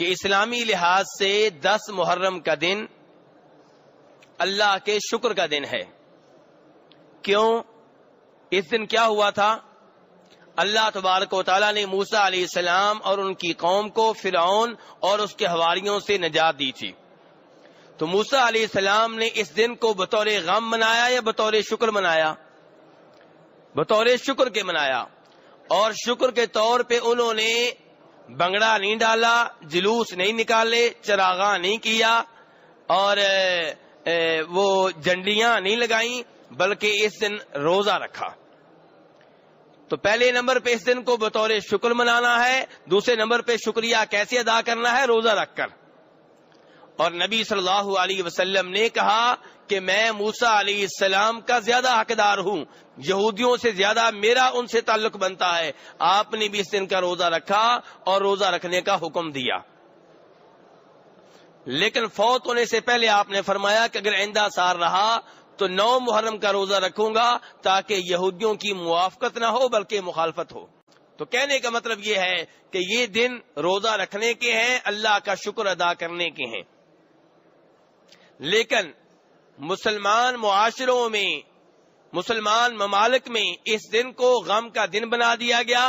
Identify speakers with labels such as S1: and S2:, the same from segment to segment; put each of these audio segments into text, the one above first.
S1: کہ اسلامی لحاظ سے 10 محرم کا دن اللہ کے شکر کا دن ہے. کیوں؟ اس دن کیا ہوا تھا؟ اللہ تبارک و تعالیٰ نے موسیٰ علیہ السلام اور ان کی قوم کو فرعون اور اس کے حواریوں سے نجات دی تھی. تو موسیٰ علیہ السلام نے اس دن کو بطور غم منایا یا بطور شکر منایا؟ بطور شکر کے منایا. اور شکر کے طور پہ انہوں نے بنگڑا نہیں ڈالا، جلوس نہیں نکالے، چراغاں نہیں کیا اور وہ جھنڈیاں نہیں لگائیں، بلکہ اس دن روزہ رکھا. تو پہلے نمبر پہ اس دن کو بطور شکر منانا ہے، دوسرے نمبر پہ شکریہ کیسے ادا کرنا ہے؟ روزہ رکھ کر. اور نبی صلی اللہ علیہ وسلم نے کہا کہ میں موسیٰ علیہ السلام کا زیادہ حقدار ہوں، یہودیوں سے زیادہ میرا ان سے تعلق بنتا ہے. آپ نے بھی اس دن کا روزہ رکھا اور روزہ رکھنے کا حکم دیا. لیکن فوت ہونے سے پہلے آپ نے فرمایا کہ اگر آئندہ سال رہا تو 9 محرم کا روزہ رکھوں گا تاکہ یہودیوں کی موافقت نہ ہو بلکہ مخالفت ہو. تو کہنے کا مطلب یہ ہے کہ یہ دن روزہ رکھنے کے ہیں، اللہ کا شکر ادا کرنے کے ہیں. لیکن مسلمان معاشروں میں، مسلمان ممالک میں اس دن کو غم کا دن بنا دیا گیا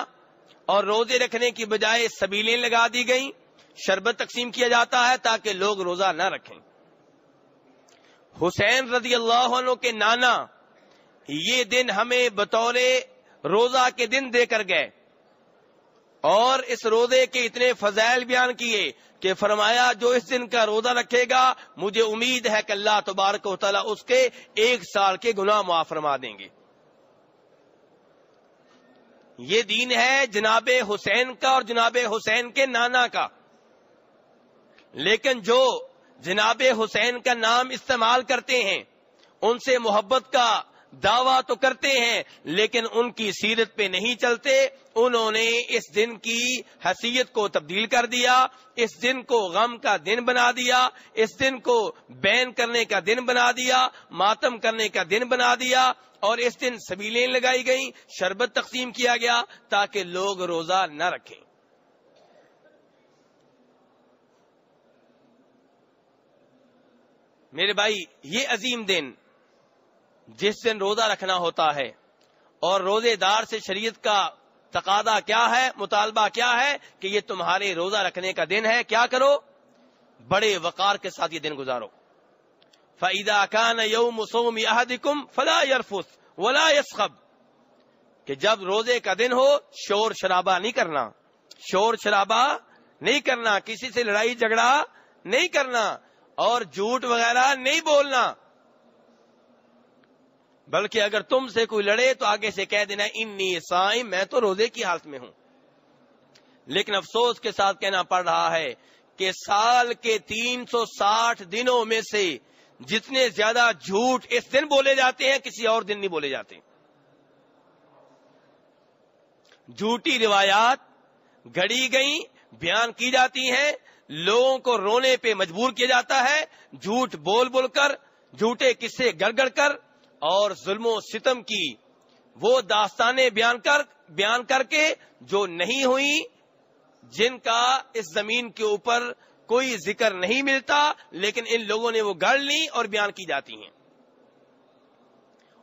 S1: اور روزے رکھنے کی بجائے سبیلیں لگا دی گئیں، شربت تقسیم کیا جاتا ہے تاکہ لوگ روزہ نہ رکھیں. حسین رضی اللہ عنہ کے نانا یہ دن ہمیں بطور روزہ کے دن دے کر گئے اور اس روزے کے اتنے فضائل بیان کیے کہ فرمایا جو اس دن کا روزہ رکھے گا مجھے امید ہے کہ اللہ تبارک و تعالیٰ اس کے 1 سال کے گناہ معاف فرما دیں گے. یہ دین ہے جناب حسین کا اور جناب حسین کے نانا کا. لیکن جو جناب حسین کا نام استعمال کرتے ہیں، ان سے محبت کا دعویٰ تو کرتے ہیں لیکن ان کی سیرت پہ نہیں چلتے. انہوں نے اس دن کی حیثیت کو تبدیل کر دیا، اس دن کو غم کا دن بنا دیا، اس دن کو بین کرنے کا دن بنا دیا، ماتم کرنے کا دن بنا دیا اور اس دن سبیلیں لگائی گئیں، شربت تقسیم کیا گیا تاکہ لوگ روزہ نہ رکھیں. میرے بھائی، یہ عظیم دن جس دن روزہ رکھنا ہوتا ہے اور روزے دار سے شریعت کا تقاضا کیا ہے، مطالبہ کیا ہے کہ یہ تمہارے روزہ رکھنے کا دن ہے، کیا کرو؟ بڑے وقار کے ساتھ یہ دن گزارو. فَإِذَا كَانَ يَوْمُ صَوْمِ أَحَدِكُمْ فَلَا يَرْفُثْ وَلَا يَصْخَبْ، کہ جب روزے کا دن ہو شور شرابہ نہیں کرنا، شور شرابہ نہیں کرنا، کسی سے لڑائی جھگڑا نہیں کرنا اور جھوٹ وغیرہ نہیں بولنا، بلکہ اگر تم سے کوئی لڑے تو آگے سے کہہ دینا انی صائم، میں تو روزے کی حالت میں ہوں. لیکن افسوس کے ساتھ کہنا پڑ رہا ہے کہ سال کے 360 دنوں میں سے جتنے زیادہ جھوٹ اس دن بولے جاتے ہیں کسی اور دن نہیں بولے جاتے. جھوٹی روایات گھڑی گئیں، بیان کی جاتی ہیں، لوگوں کو رونے پہ مجبور کیا جاتا ہے، جھوٹ بول بول کر، جھوٹے قصے گڑ گڑ کر اور ظلم و ستم کی وہ داستانیں بیان کر کے جو نہیں ہوئی، جن کا اس زمین کے اوپر کوئی ذکر نہیں ملتا، لیکن ان لوگوں نے وہ گڑھ لی اور بیان کی جاتی ہیں.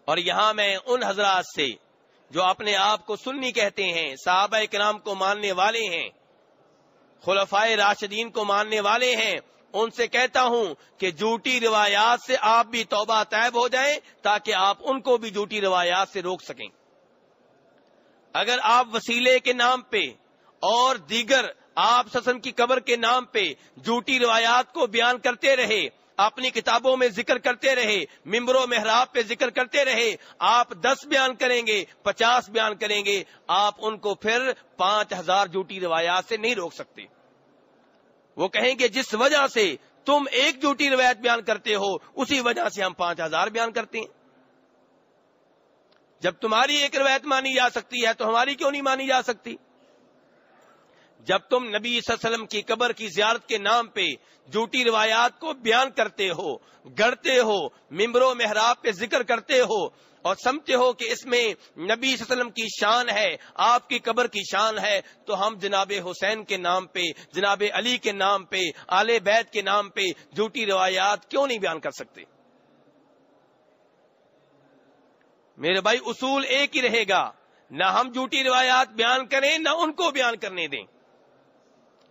S1: اور یہاں میں ان حضرات سے جو اپنے آپ کو سنی کہتے ہیں، صحابہ کرام کو ماننے والے ہیں، خلفائے راشدین کو ماننے والے ہیں، ان سے کہتا ہوں کہ جھوٹی روایات سے آپ بھی توبہ طیب ہو جائیں تاکہ آپ ان کو بھی جھوٹی روایات سے روک سکیں. اگر آپ وسیلے کے نام پہ اور دیگر آپ سسن کی قبر کے نام پہ جھوٹی روایات کو بیان کرتے رہے، اپنی کتابوں میں ذکر کرتے رہے، ممبر و محراب پہ ذکر کرتے رہے، آپ 10 بیان کریں گے، 50 بیان کریں گے، آپ ان کو پھر 5000 جھوٹی روایات سے نہیں روک سکتے. وہ کہیں گے جس وجہ سے تم ایک جھوٹی روایت بیان کرتے ہو اسی وجہ سے ہم 5000 بیان کرتے ہیں. جب تمہاری ایک روایت مانی جا سکتی ہے تو ہماری کیوں نہیں مانی جا سکتی؟ جب تم نبی صلی اللہ علیہ وسلم کی قبر کی زیارت کے نام پہ جھوٹی روایات کو بیان کرتے ہو، گڑھتے ہو، ممبر و محراب پہ ذکر کرتے ہو اور سمجھتے ہو کہ اس میں نبی صلی اللہ علیہ وسلم کی شان ہے، آپ کی قبر کی شان ہے، تو ہم جناب حسین کے نام پہ، جناب علی کے نام پہ، آل بیت کے نام پہ جھوٹی روایات کیوں نہیں بیان کر سکتے؟ میرے بھائی اصول ایک ہی رہے گا، نہ ہم جھوٹی روایات بیان کریں نہ ان کو بیان کرنے دیں،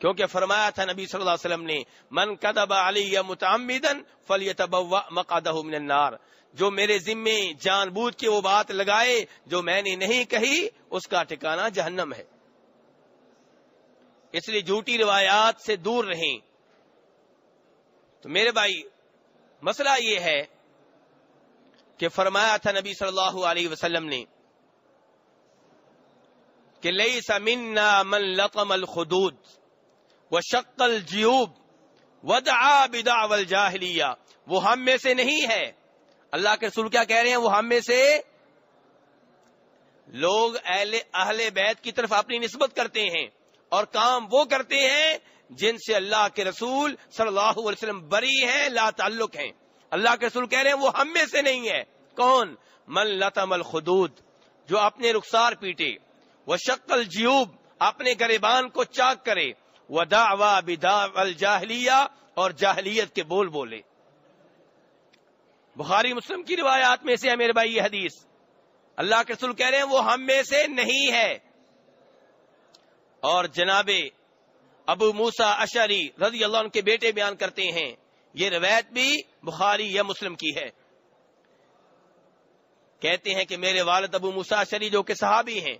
S1: کیونکہ فرمایا تھا نبی صلی اللہ علیہ وسلم نے من کذب علی متعمدا فلیتبوأ مقعدہ من النار، جو میرے ذمے جان بوجھ کے وہ بات لگائے جو میں نے نہیں کہی اس کا ٹھکانہ جہنم ہے۔ اس لیے جھوٹی روایات سے دور رہیں۔ تو میرے بھائی مسئلہ یہ ہے کہ فرمایا تھا نبی صلی اللہ علیہ وسلم نے کہ لیس منا من لطم الخدود وشق الجیوب ودعا بدعوى الجاہلیہ، وہ ہم میں سے نہیں ہے۔ اللہ کے رسول کیا کہہ رہے ہیں؟ وہ ہم میں سے لوگ اہل بیت کی طرف اپنی نسبت کرتے ہیں اور کام وہ کرتے ہیں جن سے اللہ کے رسول صلی اللہ علیہ وسلم بری ہیں، لا تعلق ہیں۔ اللہ کے رسول کہہ رہے ہیں وہ ہم میں سے نہیں ہے۔ کون؟ من لطم الخدود، جو اپنے رخسار پیٹے، وشق الجیوب، اپنے گریبان کو چاک کرے، ودعوا بدعوى الجاہلیہ، اور جاہلیت کے بول بولے۔ بخاری مسلم کی روایات میں سے ہے میرے بھائی یہ حدیث۔ اللہ کے رسول کہہ رہے ہیں وہ ہم میں سے نہیں ہے۔ اور جناب ابو موسیٰ اشعری رضی اللہ عنہ کے بیٹے بیان کرتے ہیں، یہ روایت بھی بخاری یا مسلم کی ہے، کہتے ہیں کہ میرے والد ابو موسیٰ اشعری جو کہ صحابی ہیں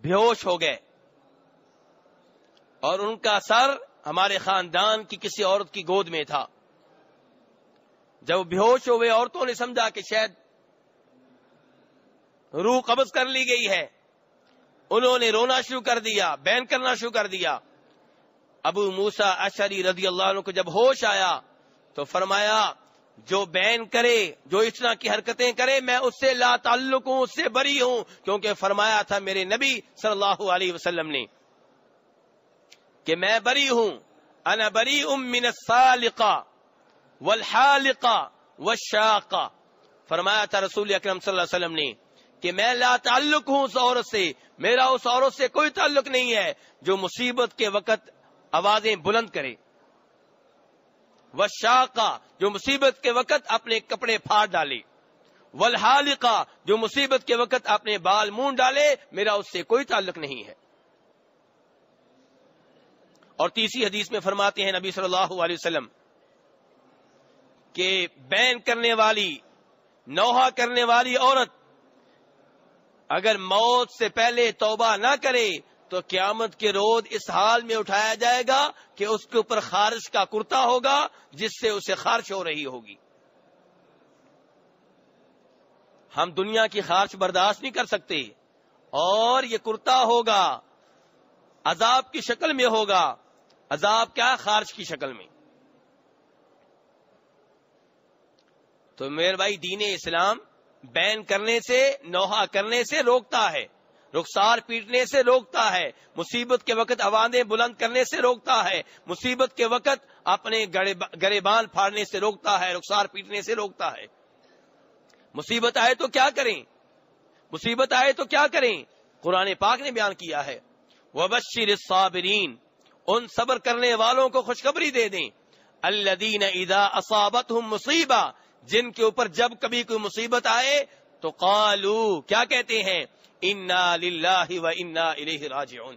S1: بے ہوش ہو گئے اور ان کا سر ہمارے خاندان کی کسی عورت کی گود میں تھا۔ جب بے ہوش ہوئے عورتوں نے سمجھا کہ شاید روح قبض کر لی گئی ہے، انہوں نے رونا شروع کر دیا، بین کرنا شروع کر دیا۔ ابو موسیٰ اشعری رضی اللہ عنہ کو جب ہوش آیا تو فرمایا جو بین کرے، جو اس طرح کی حرکتیں کرے، میں اس سے لا تعلق ہوں، اس سے بری ہوں، کیونکہ فرمایا تھا میرے نبی صلی اللہ علیہ وسلم نے کہ میں بری ہوں، انا بریء من السالقہ والحالقہ والشاقہ۔ فرمایا تھا رسول اکرم صلی اللہ علیہ وسلم نے کہ میں لا تعلق ہوں اس عورت سے، میرا اس عورت سے کوئی تعلق نہیں ہے جو مصیبت کے وقت آوازیں بلند کرے، والشاقہ، جو مصیبت کے وقت اپنے کپڑے پھاڑ ڈالے، والحالقہ، جو مصیبت کے وقت اپنے بال مونڈ ڈالے، میرا اس سے کوئی تعلق نہیں ہے۔ اور تیسری حدیث میں فرماتے ہیں نبی صلی اللہ علیہ وسلم کہ بین کرنے والی، نوحہ کرنے والی عورت اگر موت سے پہلے توبہ نہ کرے تو قیامت کے روز اس حال میں اٹھایا جائے گا کہ اس کے اوپر خارش کا کرتا ہوگا جس سے اسے خارش ہو رہی ہوگی۔ ہم دنیا کی خارش برداشت نہیں کر سکتے، اور یہ کرتا ہوگا، عذاب کی شکل میں ہوگا۔ عذاب کیا؟ خارش کی شکل میں۔ تو میرے بھائی دین اسلام بین کرنے سے، نوحہ کرنے سے روکتا ہے، رخسار پیٹنے سے روکتا ہے، مصیبت کے وقت آوازیں بلند کرنے سے روکتا ہے، مصیبت کے وقت اپنے گریبان پھاڑنے سے روکتا ہے، رخسار پیٹنے سے روکتا ہے۔ مصیبت آئے تو کیا کریں؟ مصیبت آئے تو کیا کریں؟ قرآن پاک نے بیان کیا ہے، وَبَشِّرِ الصَّابِرِينَ، ان صبر کرنے والوں کو خوشخبری دے دیں، الَّذِينَ إِذَا أَصَابَتْهُمْ مُصِيبَةٌ، جن کے اوپر جب کبھی کوئی مصیبت آئے تو قالوا، کیا کہتے ہیں؟ انا للہ و انا الیہ راجعون،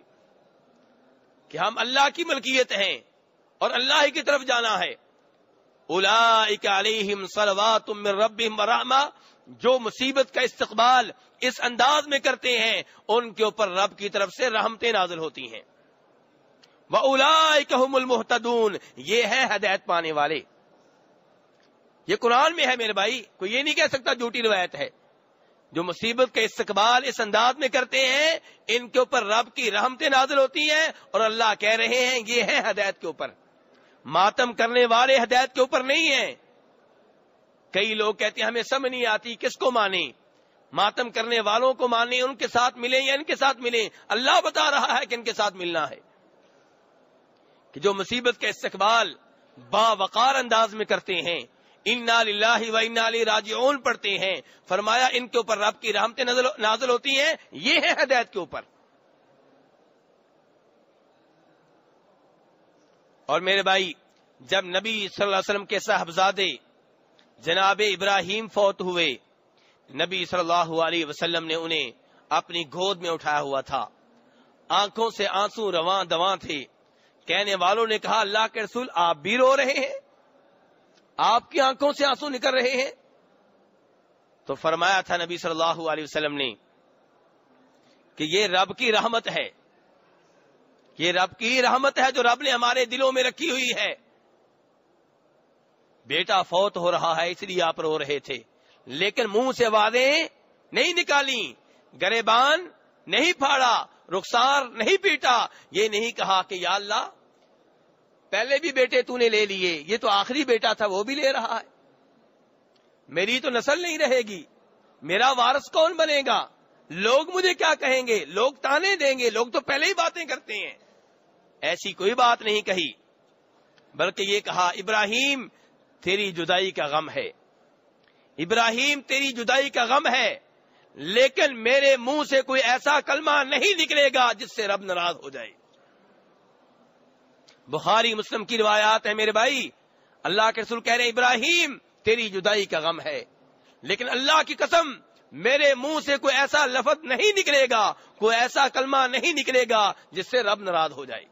S1: کہ ہم اللہ کی ملکیت ہیں اور اللہ ہی کی طرف جانا ہے۔ اولئک علیہم صلوات من ربہم ورحمہ، جو مصیبت کا استقبال اس انداز میں کرتے ہیں ان کے اوپر رب کی طرف سے رحمتیں نازل ہوتی ہیں۔ وَأُولَئِكَ هُمُ الْمُهْتَدُونَ، یہ ہے ہدایت پانے والے۔ یہ قرآن میں ہے میرے بھائی، کوئی یہ نہیں کہہ سکتا جھوٹی روایت ہے۔ جو مصیبت کا استقبال اس انداز میں کرتے ہیں ان کے اوپر رب کی رحمتیں نازل ہوتی ہیں، اور اللہ کہہ رہے ہیں یہ ہے ہدایت کے اوپر۔ ماتم کرنے والے ہدایت کے اوپر نہیں ہیں۔ کئی لوگ کہتے ہیں ہمیں سمجھ نہیں آتی کس کو مانیں۔ ماتم کرنے والوں کو مانیں، ان کے ساتھ ملیں یا ان کے ساتھ ملیں، اللہ بتا رہا ہے کہ ان کے ساتھ ملنا ہے، کہ جو مصیبت کا استقبال باوقار انداز میں کرتے ہیں، انا للہ و انا الیہ راجعون پڑھتے ہیں، فرمایا ان کے اوپر رب کی رحمتیں نازل ہوتی ہیں، یہ ہے ہدایت کے اوپر۔ اور میرے بھائی، جب نبی صلی اللہ علیہ وسلم کے صاحبزادے جناب ابراہیم فوت ہوئے، نبی صلی اللہ علیہ وسلم نے انہیں اپنی گود میں اٹھایا ہوا تھا، آنکھوں سے آنسو رواں دواں تھے۔ کہنے والوں نے کہا اللہ کے رسول آپ بھی رو رہے ہیں، آپ کی آنکھوں سے آنسو نکل رہے ہیں؟ تو فرمایا تھا نبی صلی اللہ علیہ وسلم نے کہ یہ رب کی رحمت ہے، یہ رب کی رحمت ہے جو رب نے ہمارے دلوں میں رکھی ہوئی ہے۔ بیٹا فوت ہو رہا ہے اس لیے آپ رو رہے تھے، لیکن منہ سے آوازیں نہیں نکالی، گریبان نہیں پھاڑا، رخسار نہیں پیٹا، یہ نہیں کہا کہ یا اللہ پہلے بھی بیٹے تو نے لے لیے، یہ تو آخری بیٹا تھا وہ بھی لے رہا ہے، میری تو نسل نہیں رہے گی، میرا وارث کون بنے گا، لوگ مجھے کیا کہیں گے، لوگ تانے دیں گے، لوگ تو پہلے ہی باتیں کرتے ہیں۔ ایسی کوئی بات نہیں کہی، بلکہ یہ کہا ابراہیم تیری جدائی کا غم ہے، ابراہیم تیری جدائی کا غم ہے، لیکن میرے منہ سے کوئی ایسا کلمہ نہیں نکلے گا جس سے رب ناراض ہو جائے۔ بخاری مسلم کی روایات ہیں میرے بھائی، اللہ کے رسول کہہ رہے ہیں ابراہیم تیری جدائی کا غم ہے، لیکن اللہ کی قسم میرے منہ سے کوئی ایسا لفظ نہیں نکلے گا، کوئی ایسا کلمہ نہیں نکلے گا جس سے رب ناراض ہو جائے۔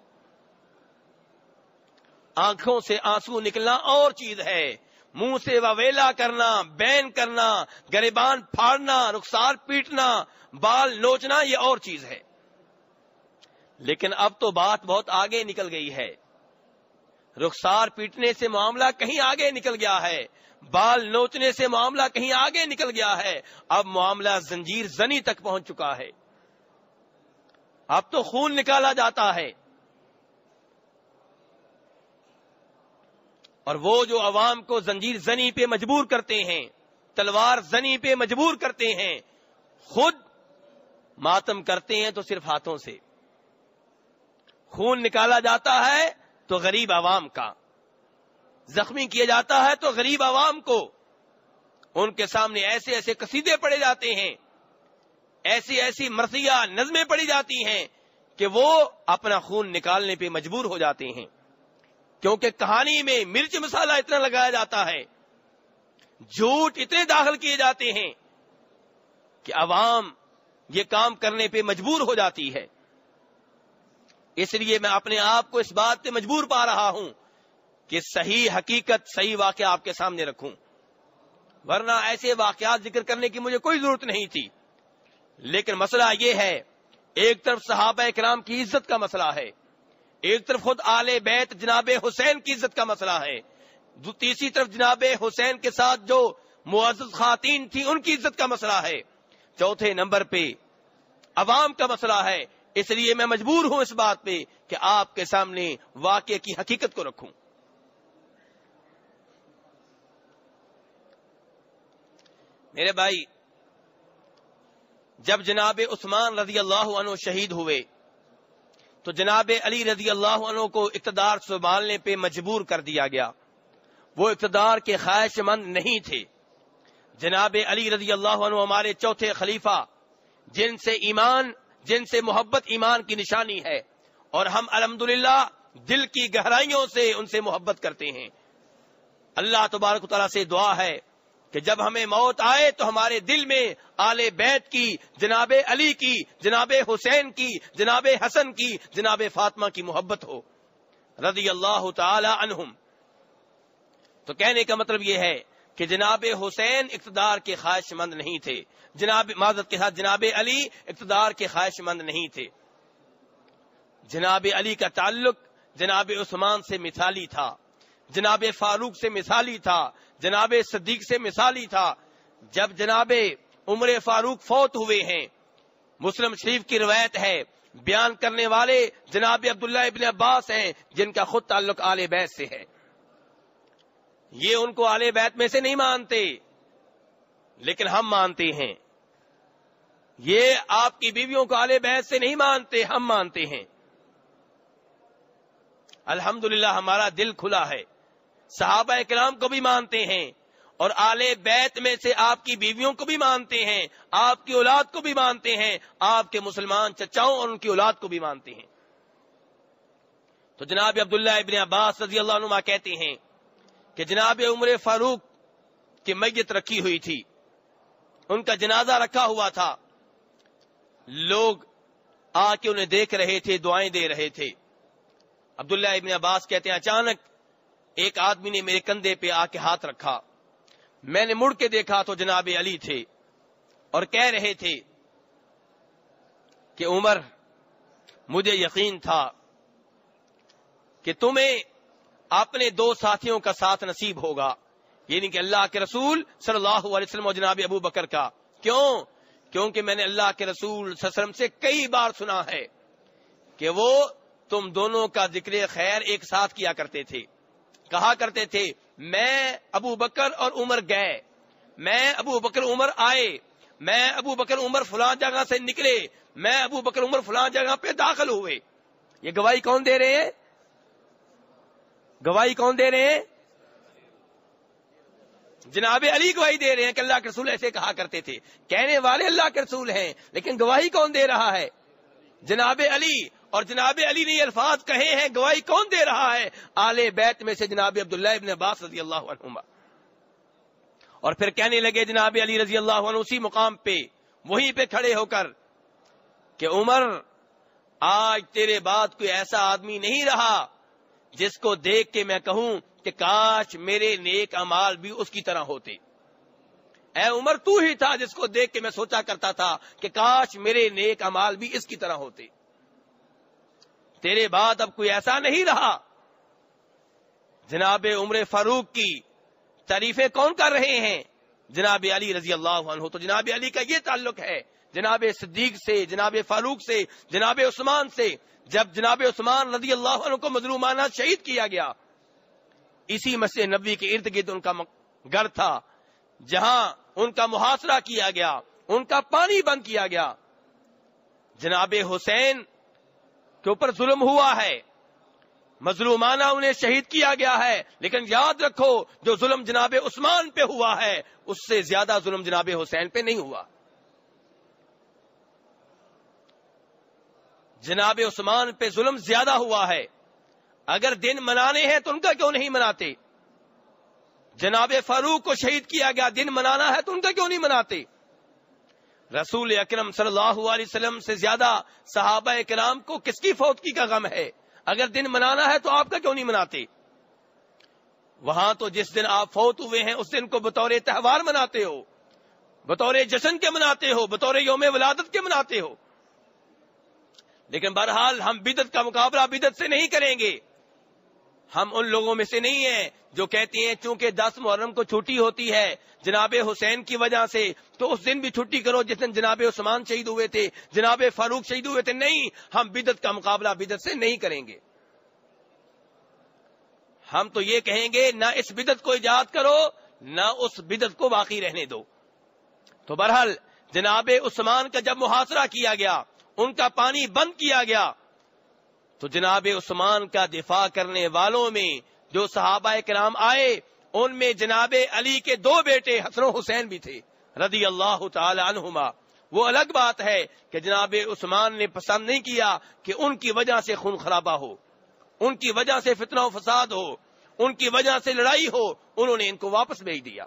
S1: آنکھوں سے آنسو نکلنا اور چیز ہے، منہ سے وویلا کرنا، بین کرنا، گریبان پھاڑنا، رخسار پیٹنا، بال نوچنا، یہ اور چیز ہے۔ لیکن اب تو بات بہت آگے نکل گئی ہے، رخسار پیٹنے سے معاملہ کہیں آگے نکل گیا ہے، بال نوچنے سے معاملہ کہیں آگے نکل گیا ہے، اب معاملہ زنجیر زنی تک پہنچ چکا ہے، اب تو خون نکالا جاتا ہے۔ اور وہ جو عوام کو زنجیر زنی پہ مجبور کرتے ہیں، تلوار زنی پہ مجبور کرتے ہیں، خود ماتم کرتے ہیں تو صرف ہاتھوں سے، خون نکالا جاتا ہے تو غریب عوام کا، زخمی کیا جاتا ہے تو غریب عوام کو، ان کے سامنے ایسے ایسے قصیدے پڑے جاتے ہیں، ایسی ایسی مرثیہ نظمیں پڑی جاتی ہیں کہ وہ اپنا خون نکالنے پہ مجبور ہو جاتے ہیں، کیونکہ کہانی میں مرچ مسالہ اتنا لگایا جاتا ہے، جھوٹ اتنے داخل کیے جاتے ہیں کہ عوام یہ کام کرنے پہ مجبور ہو جاتی ہے۔ اس لیے میں اپنے آپ کو اس بات پہ مجبور پا رہا ہوں کہ صحیح حقیقت، صحیح واقعہ آپ کے سامنے رکھوں، ورنہ ایسے واقعات ذکر کرنے کی مجھے کوئی ضرورت نہیں تھی۔ لیکن مسئلہ یہ ہے، ایک طرف صحابہ کرام کی عزت کا مسئلہ ہے، ایک طرف خود آل بیت جناب حسین کی عزت کا مسئلہ ہے، تیسری طرف جناب حسین کے ساتھ جو معزز خواتین تھی ان کی عزت کا مسئلہ ہے، چوتھے نمبر پہ عوام کا مسئلہ ہے۔ اس لیے میں مجبور ہوں اس بات پہ کہ آپ کے سامنے واقعے کی حقیقت کو رکھوں۔ میرے بھائی، جب جناب عثمان رضی اللہ عنہ شہید ہوئے تو جناب علی رضی اللہ عنہ کو اقتدار سنبھالنے پہ مجبور کر دیا گیا، وہ اقتدار کے خواہش مند نہیں تھے۔ جناب علی رضی اللہ عنہ ہمارے چوتھے خلیفہ، جن سے محبت ایمان کی نشانی ہے، اور ہم الحمدللہ دل کی گہرائیوں سے ان سے محبت کرتے ہیں۔ اللہ تبارک و تعالیٰ سے دعا ہے کہ جب ہمیں موت آئے تو ہمارے دل میں آل بیت کی، جناب علی کی، جناب حسین کی، جناب حسن کی، جناب فاطمہ کی محبت ہو رضی اللہ تعالی عنہم۔ تو کہنے کا مطلب یہ ہے کہ جناب حسین اقتدار کے خواہش مند نہیں تھے، معذرت کے ساتھ جناب علی اقتدار کے خواہش مند نہیں تھے۔ جناب علی کا تعلق جناب عثمان سے مثالی تھا، جناب فاروق سے مثالی تھا، جناب صدیق سے مثالی تھا۔ جب جناب عمر فاروق فوت ہوئے ہیں، مسلم شریف کی روایت ہے، بیان کرنے والے جناب عبداللہ ابن عباس ہیں جن کا خود تعلق آل بیت سے ہے۔ یہ ان کو آل بیت میں سے نہیں مانتے، لیکن ہم مانتے ہیں۔ یہ آپ کی بیویوں کو اہل بیت سے نہیں مانتے، ہم مانتے ہیں۔ الحمدللہ ہمارا دل کھلا ہے، صحابہ کرام کو بھی مانتے ہیں، اور اہل بیت میں سے آپ کی بیویوں کو بھی مانتے ہیں، آپ کی اولاد کو بھی مانتے ہیں، آپ کے مسلمان چچاؤں اور ان کی اولاد کو بھی مانتے ہیں۔ تو جناب عبداللہ ابن عباس رضی اللہ عنہ کہتے ہیں کہ جناب عمر فاروق کی میت رکھی ہوئی تھی، ان کا جنازہ رکھا ہوا تھا، لوگ آ کے انہیں دیکھ رہے تھے، دعائیں دے رہے تھے۔ عبداللہ ابن عباس کہتے ہیں اچانک ایک آدمی نے میرے کندھے پہ آ کے ہاتھ رکھا، میں نے مڑ کے دیکھا تو جناب علی تھے، اور کہہ رہے تھے کہ عمر، مجھے یقین تھا کہ تمہیں اپنے دو ساتھیوں کا ساتھ نصیب ہوگا، یعنی کہ اللہ کے رسول صلی اللہ علیہ وسلم اور جناب ابو بکر کا۔ کیوں؟ کیونکہ میں نے اللہ کے رسول صلی اللہ علیہ وسلم سے کئی بار سنا ہے کہ وہ تم دونوں کا ذکر خیر ایک ساتھ کیا کرتے تھے، کہا کرتے تھے میں ابو بکر اور عمر گئے، میں ابو بکر عمر آئے، میں ابو بکر عمر فلاں جگہ سے نکلے، میں ابو بکر عمر فلاں جگہ پہ داخل ہوئے۔ یہ گواہی کون دے رہے ہیں؟ گواہی کون دے رہے ہیں؟ جناب علی گواہی دے رہے ہیں کہ اللہ کے رسول ایسے کہا کرتے تھے۔ کہنے والے اللہ کے رسول ہیں، لیکن گواہی کون دے رہا ہے؟ جناب علی۔ اور جناب علی نے یہ الفاظ کہے ہیں، گواہی کون دے رہا ہے؟ آل بیت میں سے جناب عبداللہ ابن عباس رضی اللہ عنہما۔ اور پھر کہنے لگے جناب علی رضی اللہ عنہ اسی مقام پہ وہیں پہ کھڑے ہو کر کہ عمر، آج تیرے بعد کوئی ایسا آدمی نہیں رہا جس کو دیکھ کے میں کہوں کہ کاش میرے نیک اعمال بھی اس کی طرح ہوتے۔ اے عمر، تو ہی تھا جس کو دیکھ کے میں سوچا کرتا تھا کہ کاش میرے نیک اعمال بھی اس کی طرح ہوتے۔ تیرے بعد اب کوئی ایسا نہیں رہا۔ جناب عمر فاروق کی تعریفیں کون کر رہے ہیں؟ جناب علی رضی اللہ عنہ۔ تو جناب علی کا یہ تعلق ہے جناب صدیق سے، جناب فاروق سے، جناب عثمان سے۔ جب جناب عثمان رضی اللہ عنہ کو مظلومانہ شہید کیا گیا، اسی مسجد نبوی کے ارد گرد ان کا گھر تھا، جہاں ان کا محاصرہ کیا گیا، ان کا پانی بند کیا گیا۔ جناب حسین کے اوپر ظلم ہوا ہے، مظلومانہ انہیں شہید کیا گیا ہے، لیکن یاد رکھو جو ظلم جناب عثمان پہ ہوا ہے اس سے زیادہ ظلم جناب حسین پہ نہیں ہوا۔ جناب عثمان پہ ظلم زیادہ ہوا ہے، اگر دن منانے ہیں تو ان کا کیوں نہیں مناتے؟ جناب فاروق کو شہید کیا گیا، دن منانا ہے تو ان کا کیوں نہیں مناتے؟ رسول اکرم صلی اللہ علیہ وسلم سے زیادہ صحابہ کرام کو کس کی فوتگی کا غم ہے؟ اگر دن منانا ہے تو آپ کا کیوں نہیں مناتے؟ وہاں تو جس دن آپ فوت ہوئے ہیں اس دن کو بطور تہوار مناتے ہو، بطور جشن کے مناتے ہو، بطور یوم ولادت کے مناتے ہو۔ لیکن بہرحال ہم بدعت کا مقابلہ بدعت سے نہیں کریں گے۔ ہم ان لوگوں میں سے نہیں ہیں جو کہتے ہیں چونکہ 10 محرم کو چھٹی ہوتی ہے جناب حسین کی وجہ سے تو اس دن بھی چھٹی کرو جس دن جناب عثمان شہید ہوئے تھے، جناب فاروق شہید ہوئے تھے۔ نہیں، ہم بدعت کا مقابلہ بدعت سے نہیں کریں گے۔ ہم تو یہ کہیں گے نہ اس بدعت کو ایجاد کرو، نہ اس بدعت کو باقی رہنے دو۔ تو بہرحال جناب عثمان کا جب محاصرہ کیا گیا، ان کا پانی بند کیا گیا، تو جناب عثمان کا دفاع کرنے والوں میں جو صحابہ کرام آئے ان میں جناب علی کے 2 بیٹے حسن و حسین بھی تھے رضی اللہ تعالی عنہما۔ وہ الگ بات ہے کہ جناب عثمان نے پسند نہیں کیا کہ ان کی وجہ سے خون خرابہ ہو، ان کی وجہ سے فتنہ و فساد ہو، ان کی وجہ سے لڑائی ہو، انہوں نے ان کو واپس بھیج دیا۔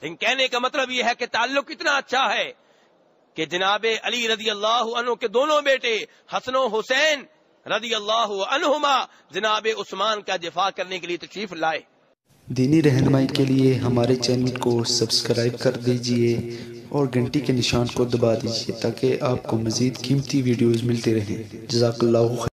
S1: لیکن کہنے کا مطلب یہ ہے کہ تعلق اتنا اچھا ہے کہ جناب علی رضی اللہ عنہ کے دونوں بیٹے حسن و حسین رضی اللہ عنہما جناب عثمان کا دفاع کرنے کے لیے تشریف لائے۔
S2: دینی رہنمائی کے لیے ہمارے چینل کو سبسکرائب کر دیجئے اور گھنٹی کے نشان کو دبا دیجئے تاکہ آپ کو مزید قیمتی ویڈیوز ملتے رہیں۔ جزاک اللہ خیر۔